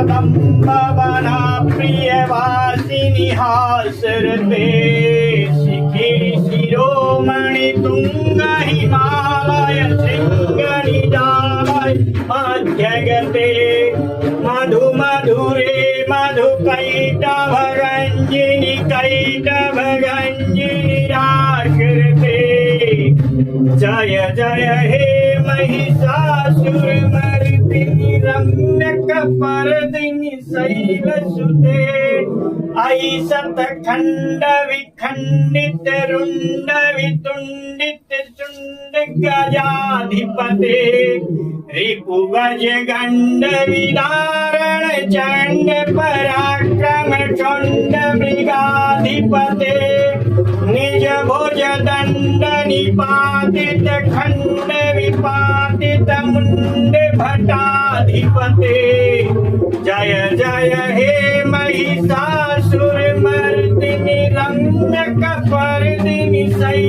कदम्बवना प्रियवासिनि हासरते शिखिरि शिरोमणि तुंग हिमालय शृंगनिजालय मध्यगते मधु मधुरे मधु कैटभगञ्जिनि राशरते जय जय हे महिषासुरमर्दिनि रम्यकपर्दिनि शैलसुते आई शतखंड विखंडित रुंड वितुंडित चुंड गजाधिपते रिपुगज गंड विदारण चंड पराक्रम चंड मृगाधिपते निज भुज दंड निपातित खंड विपातित मुंड भटाधिपते जय जय हे महिषासुरमर्दिनि रम्यकपर्दिनि शैलसुते